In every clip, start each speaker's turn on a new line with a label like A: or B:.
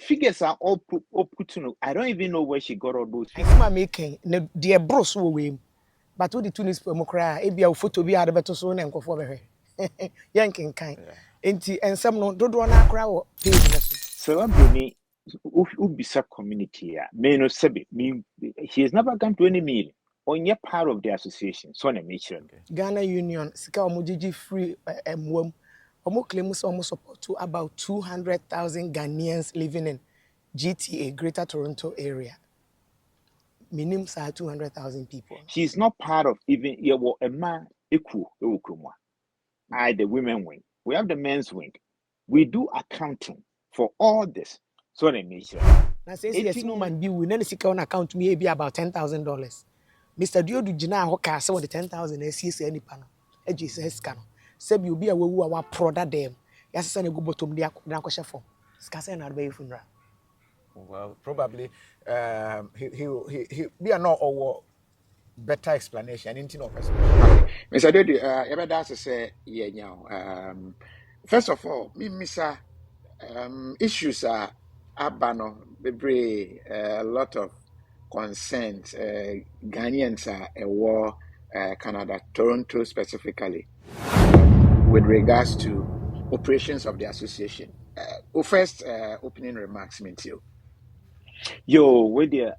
A: figures are all put to know. I don't even know where she got all those
B: I
A: figures.
B: see my making ne dear bros wo we. But what the two newspaper mo kra e bia photo bi ade beto so na nkofo behwe. Yankin kan.
C: Yeah.
B: Enti ensem no dodo na akra wo page na so.
A: Serwaa Broni ubisa community ya. Me no sebe. He has never gone to any meeting. On your part of the association. So na nature.
C: Okay.
B: Ghana Union sika omujiji free mwam. Omo claim say omo support to about 200,000 Ghanaians living in GTA, Greater Toronto area. Minimum sa 200,000 people.
A: She's not part of even a man equal. I the women wing. We have the men's wing. We do accounting for all this. So na nature.
B: Na say yes woman bi we na sika on account me be about $10,000. Mr. Diodu gina ho ka say the 10,000 na sie say nipa no. Eji say sika no. Say bi obi a wawu a wa proda dem. Ya say na go bottom dia na ko shefo. Sika say na be funeral.
C: Well, probably he be a no or better explanation. Anything of us.
D: Mr. Dodi, you better say yeah now. First of all, me Mr. Issues are abano very a lot of concerns. Ghanaians are a war, Canada, Toronto specifically, with regards to operations of the association. First, opening remarks, Mintio.
A: Yo, with the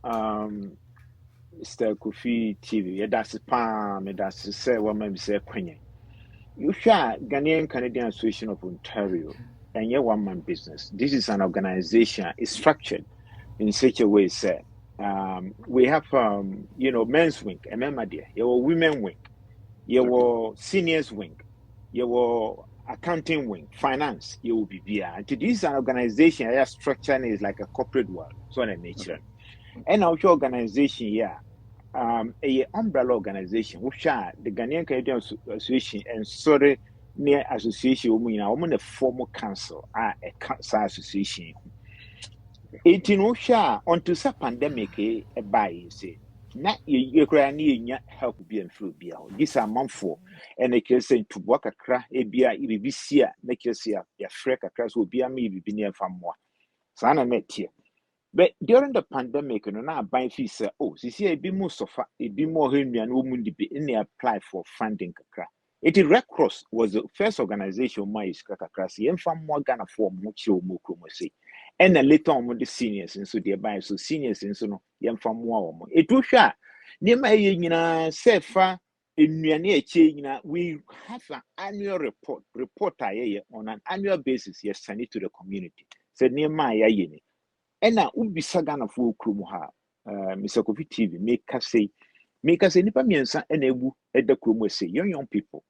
A: Mr. Kofi TV, that's a palm, that's say what maybe say Queen. You share Ghanaian Canadian Association of Ontario and your one man business. This is an organization, it's structured in such a way, sir. We have men's wing, remember there, your women wing, your seniors wing, your accounting wing, finance, you will be there. And this is an organization, your structure is like a corporate world, so on a nature. And our organization here, a umbrella organization, which are the Ghanaian Canadian Association and sorry near association, we are the formal council, a council association. 18 Osha onto sa pandemic a buy say. Na ye cry near help be and flu be out. This are month for and they can say to work a cra a beer, if be seer, make you see a freck a crash will be a me be near from more. Sana met here. But during the pandemic, you know, now buying fees say, oh, see, a bit more so far, a bit more Henry and woman be in the apply for funding. It is Red Cross was the first organization my crackers, and from more Ghana for mucho mukumosi. And then later on with the seniors, and so thereby so seniors and so no, yam from more. It was sure. Near my say far in near change, we have an annual report on an annual basis, yes, send it to the community. Said near my yini. Ena ubisa Ghana for krum ha Mr. Kofi TV make us nipa miensa ena ebu eda krum say young people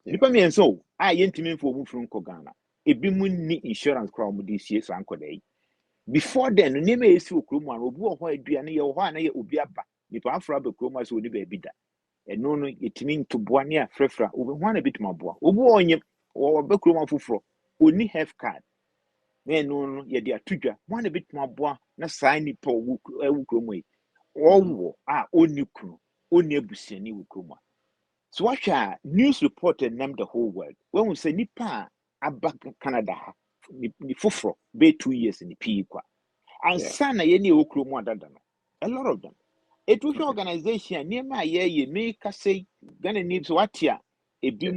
A: nipa miensa o a yentimi for mu from Ghana ebi mu ni insurance crowd mu this year so ankoda before then no me esi krum an obi wo ho aduane ye wo ho na ye obi aba nipa afra be krum so oni ba bi da eno no yetimi ntoboa ne afrefra obi ho na bituma boa obi onyem wo be krum afufro oni health card no ye dia tudwa mo na bituma boa na sai ni po wu kromo yi owo a oni kunu oni abusiani wu kromo so what news reported named the whole world when we say nipa aba Canada ha ni foforo be 2 years in the PE kwa and sana ye ni wu kromo adada no a lot of them it was organization near my ye make say Ghana needs what ya ebi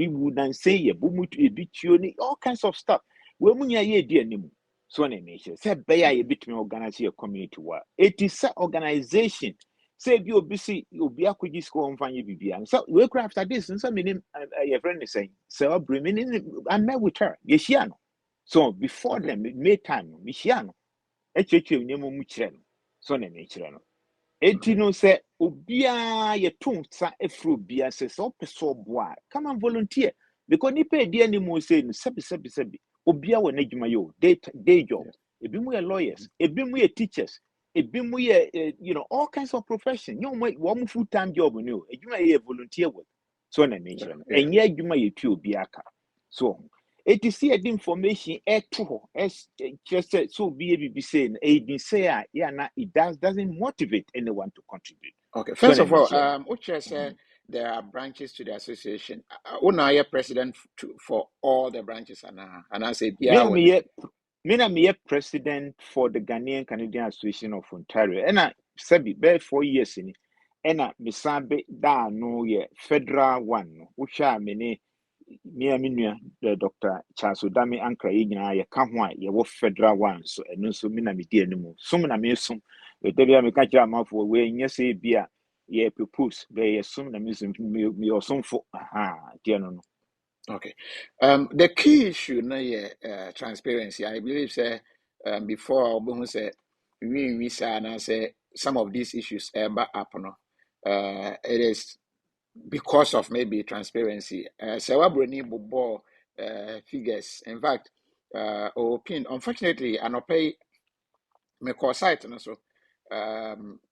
A: wu dan say ye bu mu ebi tuo all kinds of stuff we munya ye di anim so na nation say be ya ye bitime organize your community work it is a organization say bi obi si obi akogi school mfanye bibia so we craft after this so meaning your friend is saying so bring I met with her ye shia no so before them May time me shia no echechwe nyemo mu kire no so na kire no enti no say obia ye tonsa efro bia say so person boa come and volunteer because ni pay di anim say no sebi obia wo n'adwuma yo day job ebi mu ye lawyers ebi mu ye teachers ebi mu ye all kinds of profession you mo full time job no adwuma ye volunteer work so na nature enye adwuma ye tu obi aka so it is here the information just so be saying say yeah na it doesn't motivate anyone to contribute.
D: Okay, first of all, Uche said there are branches to the association. Una are president for all the branches, and I say, yeah,
A: me a president for the Ghanaian Canadian Association of Ontario. And I said be 4 years in it. And I misabe da no ye federal one no. Which I mean the Dr. Charles Odami Ankra yina ye ka ho a ye wo federal one so eno so me na me di animu. So me na me sum. We dey be ka kira amafo we nya say bia ye propose be ye sum na me sum me osumfo aha dia no.
D: Okay. The key issue na transparency. I believe say before Obo say we say na say some of these issues up no. It is because of maybe transparency. Serwaa Broni bobo figures. In fact, unfortunately, anopay me call site no so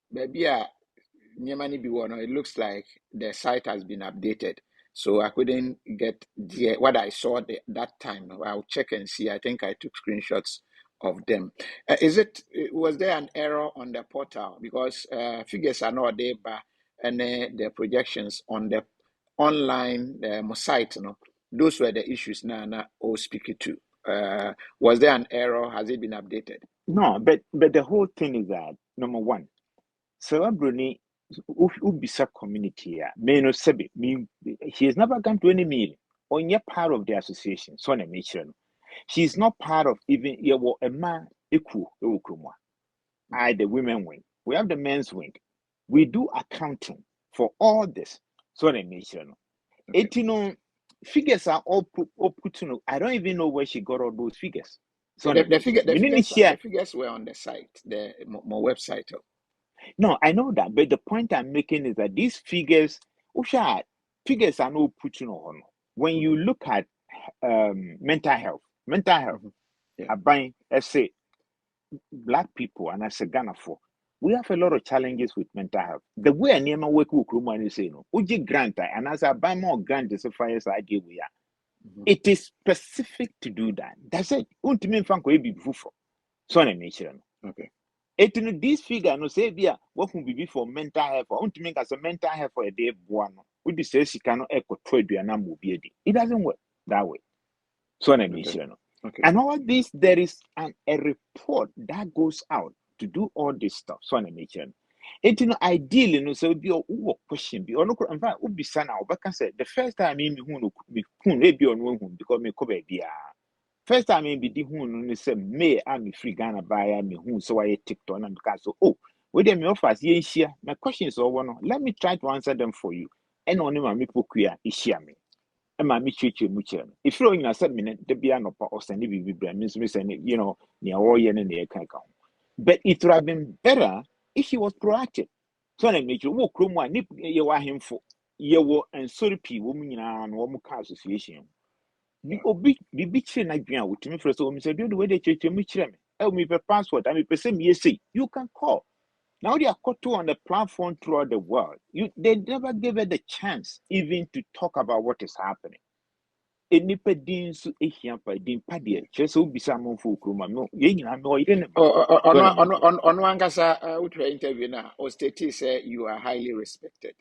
D: maybe it looks like the site has been updated. So I couldn't get what I saw that time. I'll check and see. I think I took screenshots of them. Was there an error on the portal? Because figures are not there, but and the projections on the online site, those were the issues Nana or speaking to. Was there an error? Has it been updated?
A: No, but the whole thing is that number one, Serwaa Ubisa community, may no sebi, he has never gone to any meeting or yet part of the association. So na mention. She is not part of even a man equal. The women wing. We have the men's wing. We do accounting for all this. So na mention. Figures are all put to. I don't even know where she got all those figures. So
D: The figures were on the site, the website.
A: No, I know that, but the point I'm making is that these figures are not put on. When you look at mental health,
D: Yeah.
A: I buy, let's say, black people, and I say Ghana for, we have a lot of challenges with mental health. The way I name my work with Krumani say no, Uji grant, and as I buy more grant, the fires idea we are. It is specific to do that. That's it. Ultimate fan could be before. So I mention.
D: Okay.
A: This figure no say bia what will be for mental health or to make as a mental health for a day buano. Would say she cannot echo to a it doesn't work that way. So I mention.
D: Okay.
A: And all this there is a report that goes out to do all this stuff. So I mention. Ideally no so be a question be or no in fact would be sana or say the first time me who be on one because me cover be first time I be the who say may I'm free Ghana buyer me who so I TikTok and because so with them offers ye share my questions or one let me try to answer them for you and only my me pokuya share me and my me chichi much if you in a 7 minute the be an or send it be means me send near all yen and the can but it would have been better if he was proactive so I make you walk room one nip you are him for you and sorry p woman and woman association. Obi bibi chire na dwan a wotumi frɛ so omi sɛ do we dey chire mu chire me me pe passport me pe sɛ me say you can call now they are caught on the platform throughout the world they never gave it the chance even to talk about what is happening enipa din so ehia pa din pa de kyerɛ sɛ obi sɛ amon kroma no ye nyina me oyire ne
D: on ankasa utra interview na o state say you are highly respected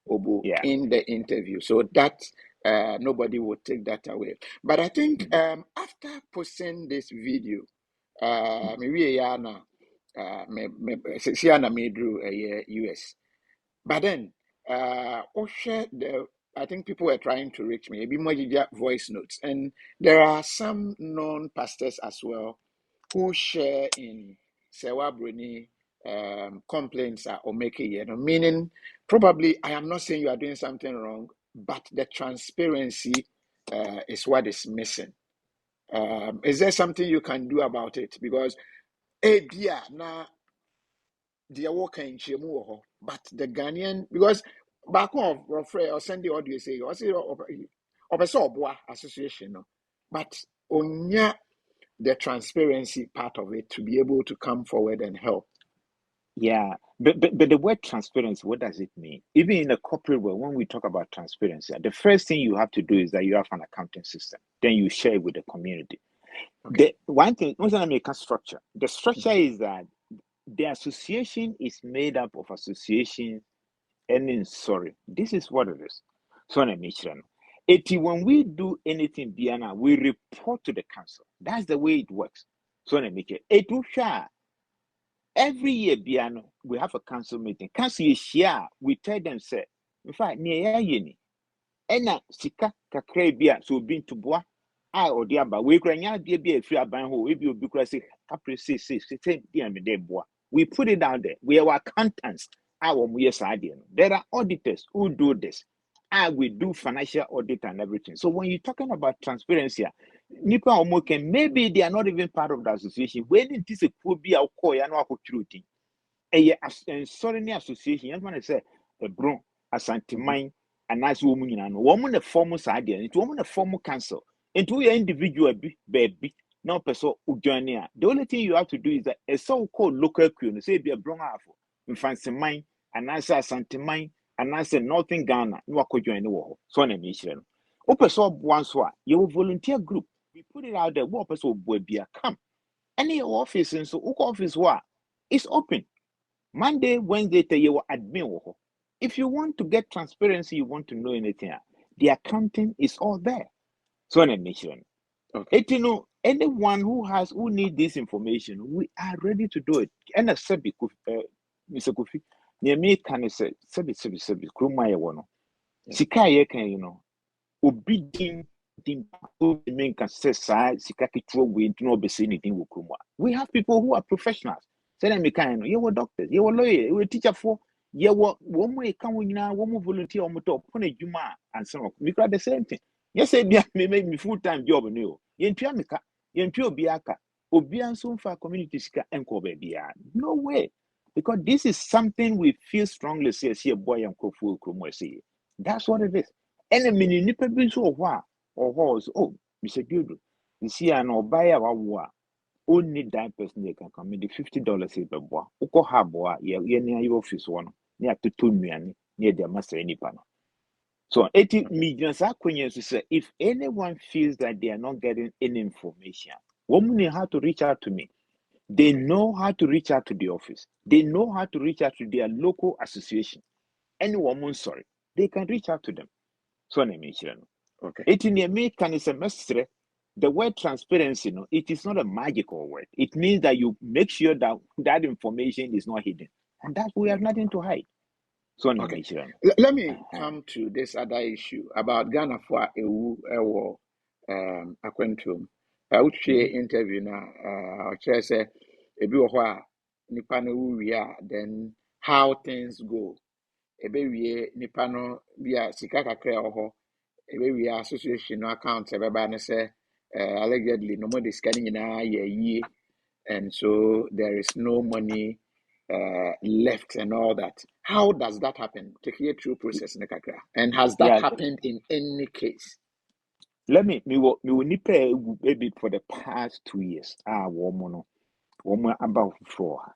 D: Obu in the interview so that nobody would take that away but I think after posting this video maybe yana me drew a US but then I think people were trying to reach me a bit more voice notes and there are some known pastors as well who share in Serwaa Broni complaints or make it, meaning probably I am not saying you are doing something wrong, but the transparency is what is missing. Is there something you can do about it? Because na the work in Chemu, but the Ghanaian because back on or send the audio say or say or association, but onya the transparency part of it to be able to come forward and help.
A: Yeah, but the word transparency, what does it mean? Even in the corporate world, when we talk about transparency, the first thing you have to do is that you have an accounting system. Then you share it with the community. Okay. The one thing, once I make a structure, the structure is that the association is made up of associations, and sorry, this is what it is. So I mentioned, when we do anything, Biana, we report to the council. That's the way it works. So let me make it will share. Every year, Biano, we have a council meeting. Council is share. We tell them, say, in fact, near yeni. Ena sika kakra bia so obi ntoboa a odi aba we kura nya de bia free aban ho we bi obi kura say kapre say dia me de boa. We put it down there. We are accountants. Our yes idea. There are auditors who do this. We do financial audit and everything. So when you're talking about transparency, Nipa Omoke, maybe they are not even part of the association. When it is a be our core, you know, sorry, association, you want to say a bron, a santimine, a nice woman, and woman a formal side, and to woman a formal council, and to your individual baby, no person who join. The only thing you have to do is that a so-called local queen, say be a bron half, in fancy mine, and answer a santimine, and answer Northern Ghana, no could join the war. So, an emission. Open so once, you volunteer group. We put it out there, what person will be a come. Any office, and so office, what is open. Monday, Wednesday, you admin. If you want to get transparency, you want to know anything, the accounting is all there. So an admission.
D: Okay.
A: Anyone who need this information, we are ready to do it. And a sabi, Mr. Kofi, near me can say, sabi, krumaya wono. Sika ye can, obedient. Men can say, sika kitro we no be saying anything with krumwa. We have people who are professionals. Say them kind, you were doctors, you were lawyer, you were teacher for, you were one way come when you one volunteer on top, put a juma and so on. We got the same thing. Yes, it may make me full-time job on you. Yen Piamica, Yen Pio Biaka, Obian soon for community and Kobe Bia. No way. Because this is something we feel strongly says here, boy and Kofu Krumwesi. That's what it is. And a mini nipper be so what or horse. Oh, Mr. Gudu, you see, I know buy our war. Only that person they can come in the $50 is the boy. Oko habo, near your office one, near to 2 million, near their master any panel. So 80 million to say if anyone feels that they are not getting any information, women know how to reach out to me. They know how to reach out to the office. They know how to reach out to their local association. Any woman, sorry, they can reach out to them. So I mention.
D: Okay.
A: 18 year me can is a semester. The word transparency, it is not a magical word. It means that you make sure that that information is not hidden. And that we have nothing to hide. So
D: Okay. Let me come to this other issue about Ghana for a Aquentum. I would share interview now. Chair say a bit nipa no then how things go. A baby nipa no via sika kakra oho. A baby association account everybody say allegedly no more scanning in ye and so there is no money left and all that. How does that happen? Take you through process, Nekakra. And has that happened in any case?
A: Let me will nipa maybe for the past 2 years. Woman about for.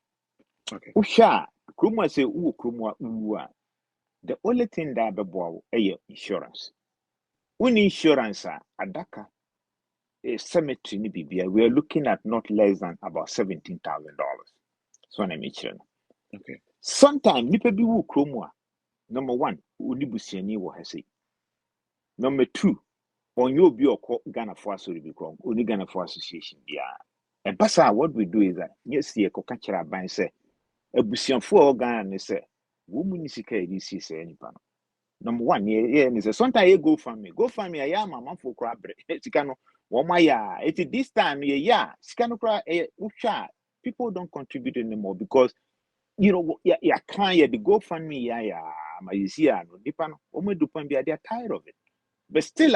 D: Okay.
A: Usha, Kruma say Kruma. The only thing that be insurance. When insurance adaka a cemetery ni bibia, we are looking at not less than about $17,000. So na mention.
D: Okay.
A: Sometimes nipa bi wu Kruma. Number one, unibusiani wo hase. Number two, on your be Ghana for Suribicom, only Ghana for Association. Yeah. And Passa, what we do is that yes, the Cocanchera Ban say, a busian for Ghana say, woman is a DC say any panel. Number one, yeah, and say, sometimes you go for me, I am a man for crab. It's kind of ya. It's this time, yeah, Scano cry, people don't contribute anymore because can't the GoFundMe, my see, no, they're tired of it. But still,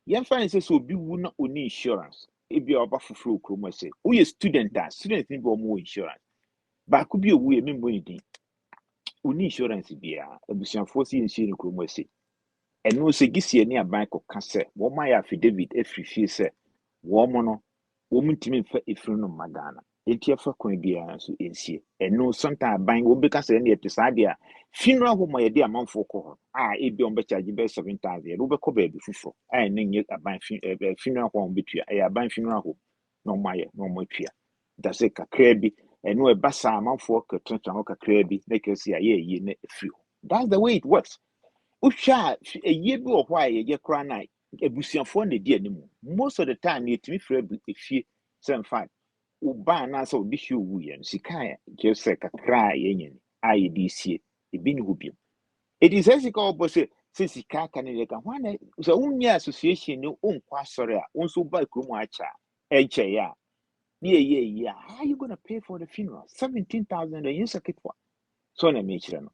A: young friends say so be not only insurance. If you are about for Chroma say, we student need more insurance. But could be a way, money. Only insurance be a busian forcing insurance Chroma say. And no say, this year near bank of cancer, what my affidavit every fee say, woman, woman to me for a friend of Magana. Eti afa kwan bia nso ensie eno sometimes ban wo beka se na yete sadia funeral home ma yede amanfo ko ho ebi on be charge be 7,000 wo be ko ba bi fufuro ne nye aban funeral home betua aban funeral home no maye no mo tua da se kakra bi eno e basa amanfo ka tonton ho kakra bi na kesi aye yi na firi ho. That's the way it works. Usha a year or why ye cry night, a busian for the dear anymore. Most of the time, you to me for if you send five. Uba na so this you we and Sikaya, just like a cry yen, IEDC, a bin whooping. It is as a opposite, since he can't one, so only association, no own quassoria, also by Krumacha, HA. Yeah. How are you going to pay for the funeral? 17,000 a year, so na me kire no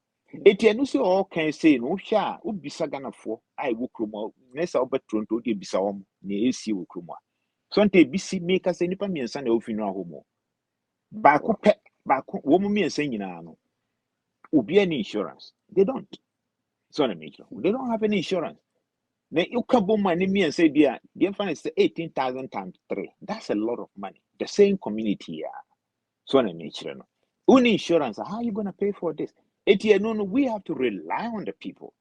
A: eti enu se all can say no hwa obisa Ghana fo ai wo kromo nesa obetro nto de bisa wo na esi wo kromo so nte bisi make us nipa miensa na ofinu ahomo ba ko pe ba ko wo mu miensa nyina no obi any insurance they don't so na me kire they don't have any insurance na you can bomb money miensa dia the finance 18,000 times 3 that's a lot of money the same community yeah so na me kire no Uni insurance, how are you going to pay for this? No, we have to rely on the people.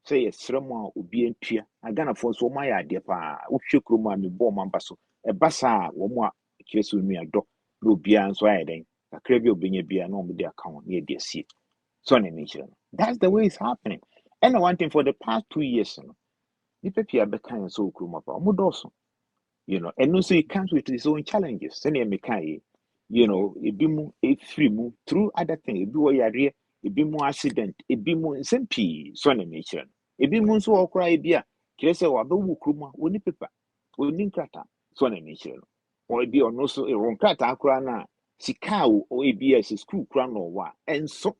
A: Say, yes, Serwaa will be in Pia. I gonna force my idea. Ushukuma, me bomb ambasso. A bassa, one more case with me a dog. No beer and swiding. A crabby being a beer, no with their account near their seat. So, that's the way it's happening. And one thing for the past 2 years, the people are becoming so kruma, Mudoso. And also it comes with its own challenges. Send me a bit more a free move through other things, a bit more area, a bit more accident, a bit more SMP, son of nature. A bit more so cry beer, Kesa or Abu Kruma, only paper, only crata, son of nature. Or be on also a wrong crata, crana, Sikau or ABS, a screw crown or what, and so,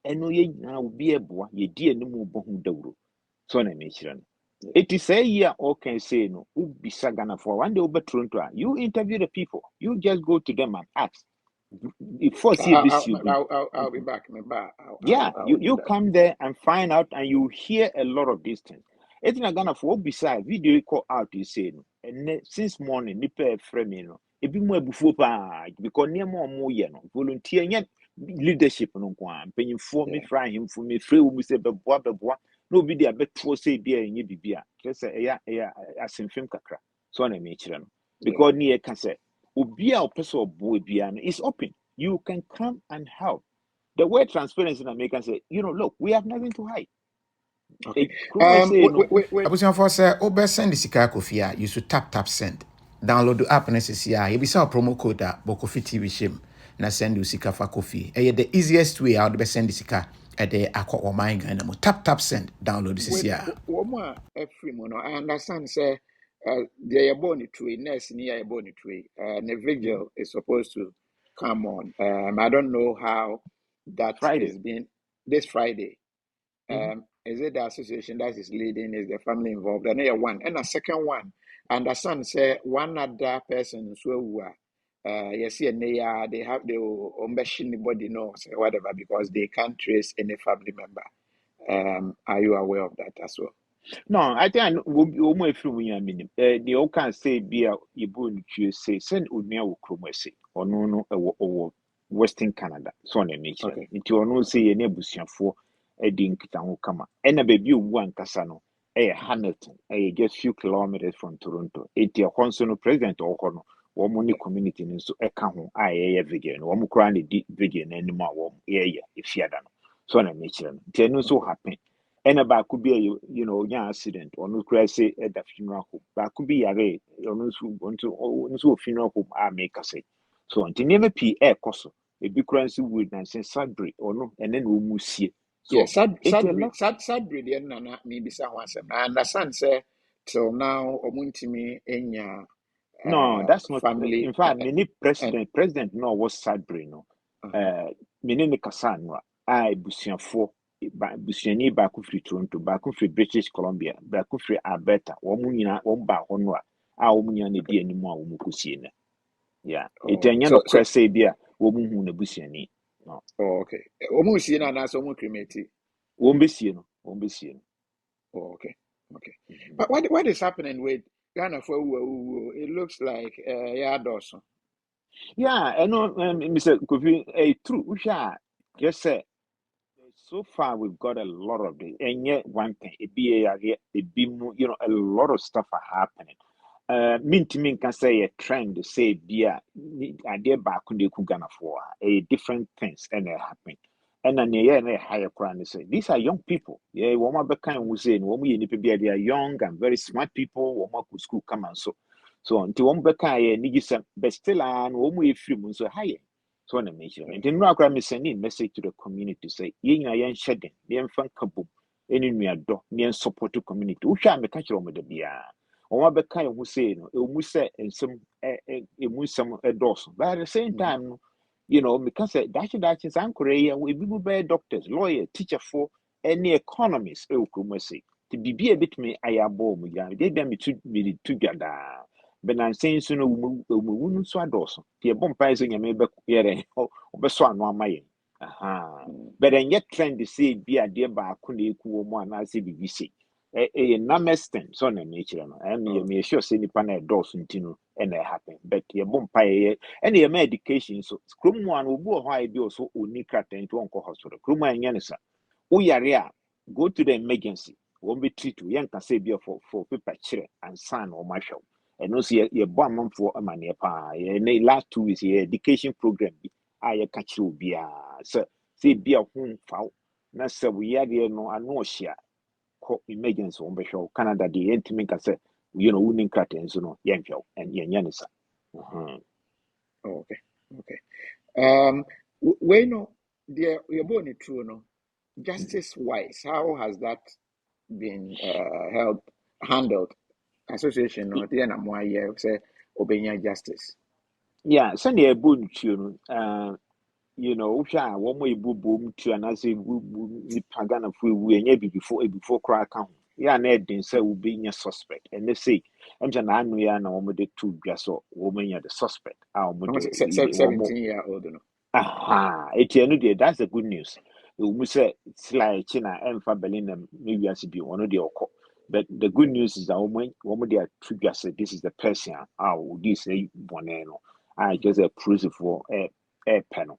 A: and no ye now be a boy, ye dear no more bohun doro, son of nature. It is a year all can say no, be sagana for one day over Toronto. You interview the people, you just go to them and ask. Before CBC, you be.
D: I'll be back. Me back.
A: Yeah,
D: I'll do
A: you
D: that.
A: come there and find out, and you hear a lot of these things. It's not gonna for beside video you call out, you say no. And since morning, nipa frame no. It be more before because near more no volunteer yet leadership no one. Penny for me,
D: Yeah.
A: fry him for me, free we say beboa. No be there, but for say beer in ye bibia. Just say as in film kakra. So I make no.
D: Yeah.
A: Because near can say, Ubia or person boy biano is open. You can come and help. The word transparency in America say, look, we have nothing to hide.
D: Okay.
A: Kuruma say no.
D: Wait.
C: abusuafoɔ sɛ wobɛsend sika Kofi a you should tap send. Download the app no sisi a yɛbisa promo code a bɔ Kofi TV hyɛm na send wo sika fa Kofi. Ɛyɛ the easiest way a wode bɛsend sika ɛde akɔ ɔman Ghana mu. Tap send. Download
D: Wait.
C: sisi a.
D: One every mono. I understand. Say, they are born to a nurse near a born to and the vigil is supposed to come on. I don't know how that
A: Friday.
D: is being this Friday.
A: Mm-hmm.
D: Is it the association that is leading? Is the family involved? And one. And a second one, I understand say one other person so yes, and they have the anybody knows whatever because they can't trace any family member. Are you aware of that as well?
A: No, I think we'll move through when I mean, the all can say be a Ibu say, send Udmia Ukrumese or no, or Western Canada, so on a nature.
D: Okay.
A: It will no say a nebusian for a dink town come. And a baby one Casano, a Hamilton, a just few kilometers from Toronto. It's a consular president or Hono, or money community in so a count, I vegan, or Mukrani vegan anymore, if you had done. So on a nature. It so happen. And about could be a accident or no cry say at the funeral home. But could be a ray or no want to funeral home. I make a say. So until never P. Air Cosso, a big currency would and say Sudbury or no, and then we must see.
D: Yeah,
A: So it's a lot.
D: Sadbury, the nana maybe someone said. I understand say till now omuntimi enya
A: No, that's not.
D: family
A: In fact, many
D: and
A: president no was Sudbury no.
D: uh-huh.
A: Many ne Cassandra. I busian for. Busiani baako firi Toronto, baako firi British Columbia, baako firi Alberta. Wɔn nyinaa wɔn ba hɔ no a wɔn nyinaa na di anim a wɔn kɔsie no. Yeah,
D: Oh,
A: eti
D: okay.
A: ɛnyɛ no
D: So
A: kora sɛ bi a wɔn hu na busiani. No,
D: oh, okay. Omusi na na so omu cremate.
A: wɔn bɛsie no, wɔn bɛsie no.
D: Oh, okay. Okay.
A: Mhm.
D: But what is happening with Ghana for it looks like yeah Dawson.
A: Yeah, ɛno Mr. Kofi, true. Wohwɛ a just say. So far, we've got a lot of this, and yet one thing, it be a lot of stuff are happening. Mean to me can say a trend, say, idea back on the Kugana for a different things and they happen. and then yeah, and higher crown. Say these are young people. Yeah, woman be kind of say, woman you need to be they are young and very smart people. Woman could school come and so until one be kind yeah, need some but still and woman if you so higher. So on a mention. And then no crime is sending message to the community say, yin a yan shedding, the infant kaboom, any near door, near support to community. Who shall make catch on with the beer? Or what be kind of say, no, you say and some a dorsal. But at the same time, because that is Korea, we will be doctors, lawyer, teacher for any economists, say. To be a bit me, I above me, they damn to be together. But I'm saying soon, wouldn't so adorso. The bumpers in your maybe here, or beswan one my. Aha. But then yet trying to say, be a dear bar, couldn't cool one, I say, BBC. A numestem, son and nature, and you may sure say the panel doors into and they happen. But your bumpire, and your medication, so scrum one will go high be also unique into Uncle Hospital. Kruma and Yanisa. Uyaria, go to the emergency. Won't be treated. Young can say beer for paper chair and son or marshal. And no see your bomb for a man pa. And last 2 weeks, your education program. I catch you be so say be a home foul. Na sɛ we are there no ano ɔhyia kɔ emergency wɔn bɛhwɛ Canada deɛ yɛntumi nka sɛ wonin krataa nso no yɛnhwɛ wo and yɛnyɛ ne sa.
D: Okay. We know the you're born true no. Justice wise, how has that been handled? Association no the na mo aye say obenya justice.
A: Yeah, sɛnea ɛbɔ ntuo no wohwɛ a wɔn a ebu bom tu anaasɛ ebu nipa Ghanafoɔ ewu ɛnyɛ ebifo koraa ka ho yɛ a na ɛden sɛ wobɛnya suspect ɛnɛ sɛ ɛmkyɛ na ano yɛ a na wɔn de to dwa so wɔn anya the suspect a wɔn de
D: 17-year-old no.
A: Eti ɛno deɛ that's the good news. Ewu sɛ sila ɛkyi na ɛmfa Berlin na maybe asi bi ɔno deɛ ɔkɔ. But the good news is that wɔn de ato dwa sɛ this is the person a odi sɛ bɔnɛ no a just a proof for ɛpɛ no.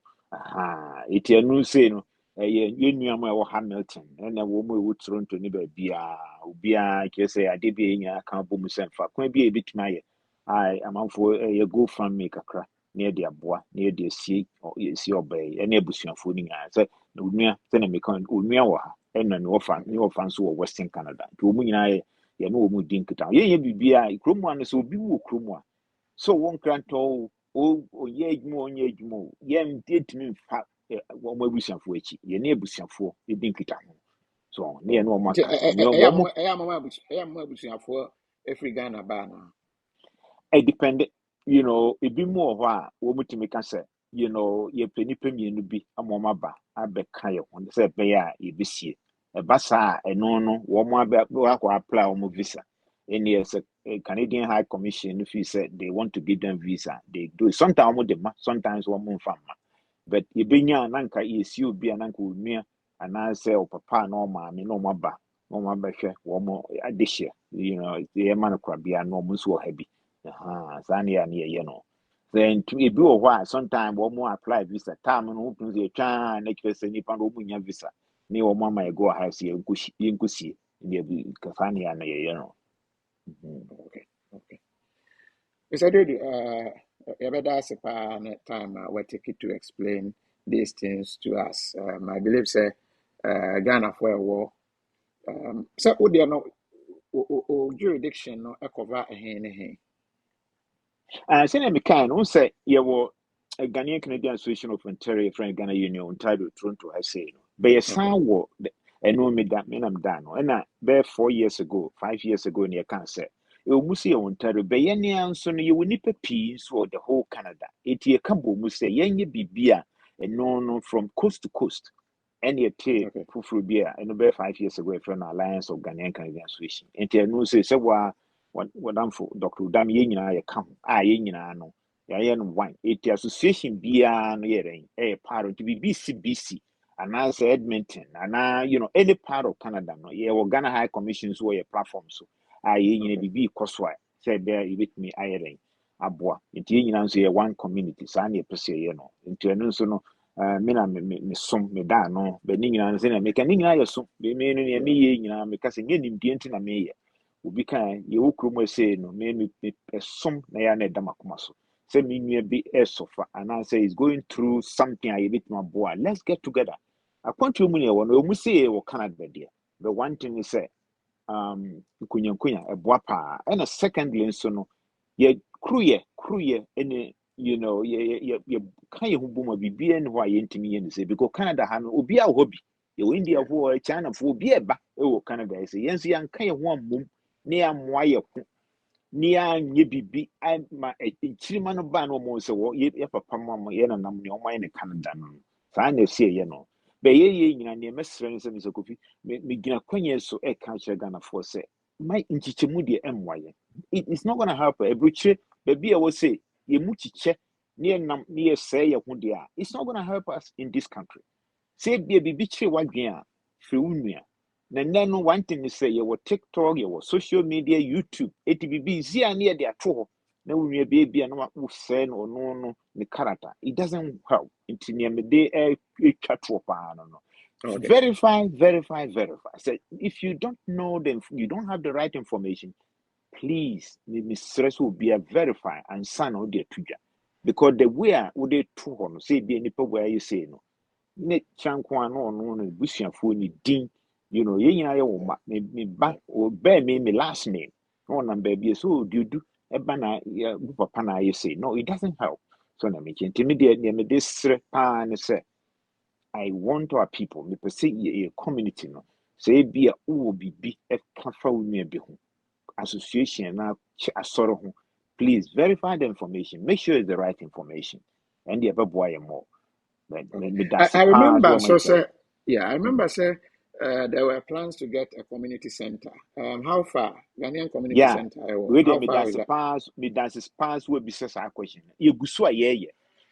A: Eti ɛnu sei no ɛyɛ yɛn nua mu a ɛwɔ Hamilton ɛna wɔn a ɛwɔ Toronto ne baabiara obiara kyerɛ sɛ ade bi a yɛn aka bɔ mu sɛ nfa kwan bi a ebitumi ayɛ amanfoɔ ɛyɛ GoFundMe kakra na yɛde aboa na yɛde esie ɔbaa yi ɛne abusuafoɔ no nyinaa sɛ na onua sɛnea meka onua wɔ ha ɛna ne wɔfa nso wɔ Western Canada nti wɔn nyinaa yɛ ne wɔn di nkita yɛnyɛ biribiara kurom a no sɛ obi wɔ kurom a so wɔn krantɔ oyɛ adwuma ɔnyɛ adwuma yɛn ntumi mfa wɔn abusuafoɔ akyi yɛne abusuafoɔ di nkita ho so ne yɛn ne wɔn aka
D: ɛyɛ ama abusuafoɔ efiri Ghana baa na.
A: It depend, ebi mu wɔ hɔ a wɔn mutumi ka sɛ yɛpɛ nipa mmienu bi ama wɔn aba abɛka yɛ ho sɛ ɛbɛyɛ a yɛbɛsie ɛba saa a ɛno no wɔn akɔ apply wɔn visa ɛni yɛ sɛ Canadian High Commission no feel say they want to give them visa they do it sometimes wɔn de ma sometimes wɔn mfa ma but yɛbɛnya ananka yɛsie obi ananka onua anaasɛ ɔpapa na ɔmaame na wɔn aba na wɔn abɛhwɛ wɔn adehyia yɛma no korabea na wɔn nso wɔ ha bi. Sanya near then to a blue why sometime one more apply visa time and opens the chan next person if I visa near mama go house here in Kusi in the Kafania.
D: Okay. Mr. Dudu, time we take it to explain these things to us. I believe say Ghana for a war. So would there no jurisdiction no cover a hen.
A: Send me kind who say you were a Ghanaian Canadian Association of Ontario Friend Ghana Union Ontario Toronto I say but a sound war and no me that men I'm done and I bear 4 years ago 5 years ago in your cancer you must see Ontario but any answer you will nip a piece for the whole Canada it ye cabo must say yen ye be beer and no from coast to coast and ye take for beer and about 5 years ago from an alliance of Ghanaian Canadian Association and tell no say Serwaa what I'm for Dr. Dam yen I come yen no yayen one it association bia no yere part of to be BC and as Edmonton and any part of Canada no Ghana High Commission so your platform so yen be cosway said there with me iron aboa it yen so one community so na pese into no so no me som me da no be ni nyina se na me kan nyina yeso be me no ne me ye nyina me ka se nye nimdie nti na me ye obi kan ye wo krom ese no me som na ya na damakoma so say me nua bi esofa and I say is going through something I bit my boy let's get together akwantu mu ne wɔ no mu say wɔ Canada there. The one thing is say kunya eboa pa. And a secondly nso no ye kruye any ye kan ye hu boma bibia ne ho a ye ntimi ye ne say because Canada ha no obi a hobby ye India for China for obi eba e wo Canada say yenso yan kan ye ho ammom ne amoa ye ko ne anye bibi ma chirima no ba no mo se wo ye papa mo ye na nam ne o man ne Canada no saa na sie ye no be ye nyina ne mesre ne se me Kofi me gina kwanye so e kan kire Ghana for say my nchichemu de emwaye it's not going to help ebruche baby I will say ye mu chiche ne nam ne say ye ho de a it's not going to help us in this country say be bibi chire wadwen a fe unua na no one thing is say ye wo TikTok ye wo social media YouTube etbb zia ne de ato ho na unua baby na wo say no ne character it doesn't help into ne me de twa to pa no.
D: Okay.
A: Verify. So if you don't know them, you don't have the right information, please, the stress will be a verify and sign on their Twitter. Because the way would they two on say be any where you say no. Net chankwan no bushia for ni din, ye me back or bear me last name. No number be so do a banner papa na you say. No, it doesn't help. So na me intimidate me this pan say. I want our people, me per se a community no. Say be a be a kafa me be home. Association na asoro ho. Please verify the information. Make sure it's the right information. And the other boy more.
D: I remember, so
A: Myself.
D: sir, yeah, I remember, sir, there were plans to get a community center. How far? Ghanaian Community
A: Yeah.
D: Center,
A: We
D: how
A: me
D: far
A: that's
D: is
A: a
D: that?
A: pass, me that's a pass will be says a question. You go so ye.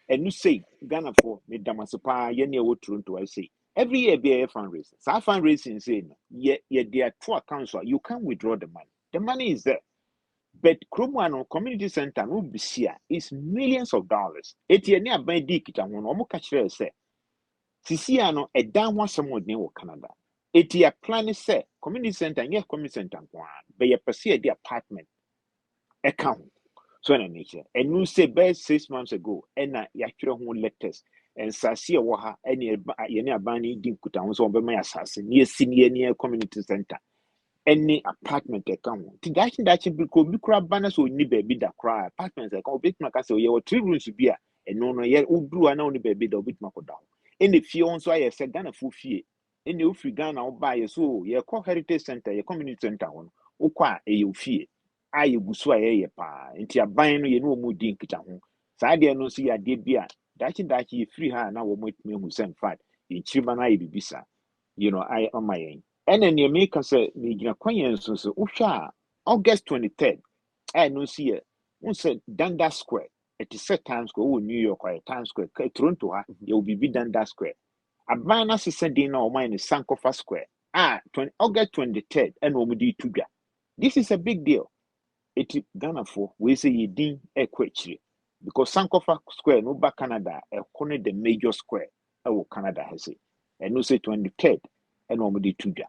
A: And you say Ghana for me damasapa ye near what to I say. Every year be a fundraising. So fundraising saying ye there two accounts you can withdraw the money. The money is there. But Krumano Community Center no be here is millions of dollars. Eti near by dikita one omo kachire say. Sisi ano a down one somewhat near Canada. Eti a plan is say community center yeah community center one. But ye pursue the apartment account. So na nature. And you say best 6 months ago, and na yakira who letters and Sasia Waha any abani din kuta so be my assassin near senior near community center. Any apartment account. Tidachi because mikra banners will need baby that cry apartments account bit macasa ye 3 rooms be a and no yet udu and only baby the bit mako down. Any few on so I said Ghana full fee. Any if you Ghana buy so ye call heritage center, your community center one. Ukwa a you fee. I gusu a pa into a buying no ye no more din kita ho. Sadia no see a dear beer. Dachi free her now will make me who send fat. In Chibana bisa. I on my end. And then you make us a media acquaintance so Usha August 23rd. I no see it. One said Dundas Square. It is set Times Square, New York or Times Square, Toronto, you will be Dundas Square. A banner is sending our mind is Sankofa Square. August 23rd, and Omudi Tuga. This is a big deal. It is Ghana for we say ye din a quetchy because Sankofa Square, no back Canada, a corner the major square. Oh, Canada has it. And no say 23rd, and Omudi Tuga.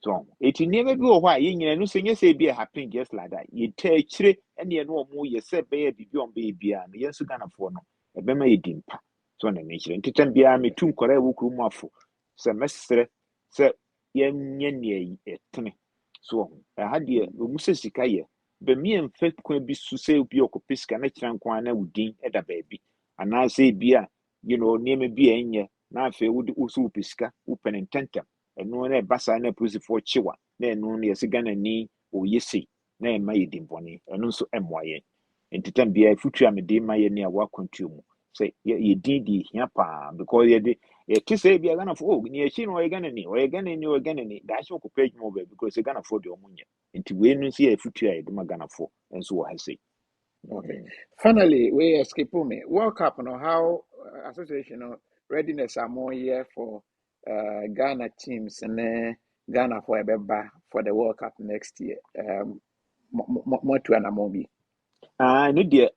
A: So it never be why you know say yes be happen just like that. You tell chire and you know more you say baby on baby and yes Ghana for no e be ma ye dimpa. So na nature ntitan bia me tum kore wo kru mu afo. Se mesre se ye nye ne etene. So ha de mu se sika ye be me emfa kwa bi su se obi okopiska na kiran kwa na wudin e da baby. Ana say bia niam bi enye na afa wudi usu piska wo penentem and no na basa na prosifo chiwa na no na yesi Ghana ni oyesi na ema yedimponi eno so emwaye entitam bia futu amede ma ye ne awa kontumu say ye didi hia pa because ye ti say bia Ghana for ni echi no ye Ghana ni da shi ko page mo be because Ghana for de omunye enti we no si ye futu a ye de ma Ghana for enso wo ha say.
D: Okay. Finally, we escape me. World Cup, how association readiness are more here for Ghana teams and Ghana for for the World Cup next year. More to an amobi.
A: No dear,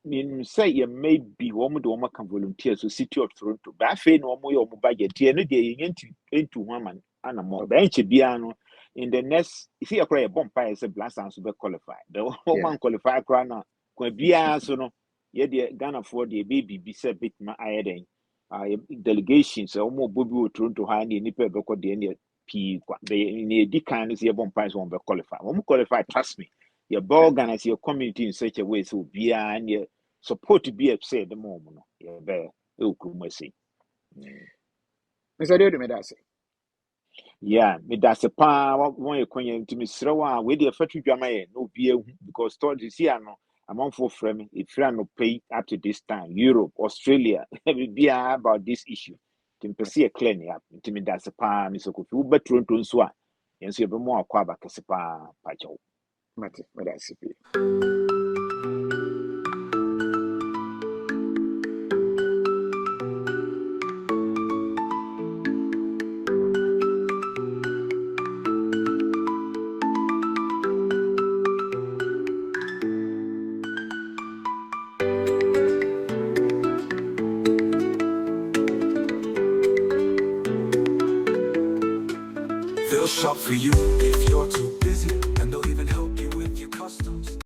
A: mean say you may be one do can volunteer so City of Toronto. But I feel no more your budget here, no dear, you into woman and a more bench piano in the next. If you acquire a bumpire as a blast and super qualified, the
D: Yeah.
A: woman qualified crana, could be so no, yet the Ghana for the baby be said bit my iron. delegations almost Bobby Toronto high and any paper because the end P the decan is your bomb price won't be qualified. Won't qualify, trust me. Your organize your community in such a way so be and your support to be upset the moment. Yeah, bear. You could say.
D: Mr. Dio, me that say.
A: Yeah, me that's a pa one you coin to me Serwaa with the factory drama no be because told this year no amount for frame if you no pay up to this time Europe, Australia, be about this issue. To see a clean up to me that's a pa me so could but Toronto so and so be more kwaba kasipa pacho.
D: Mate, me that say.
E: They'll shop for you.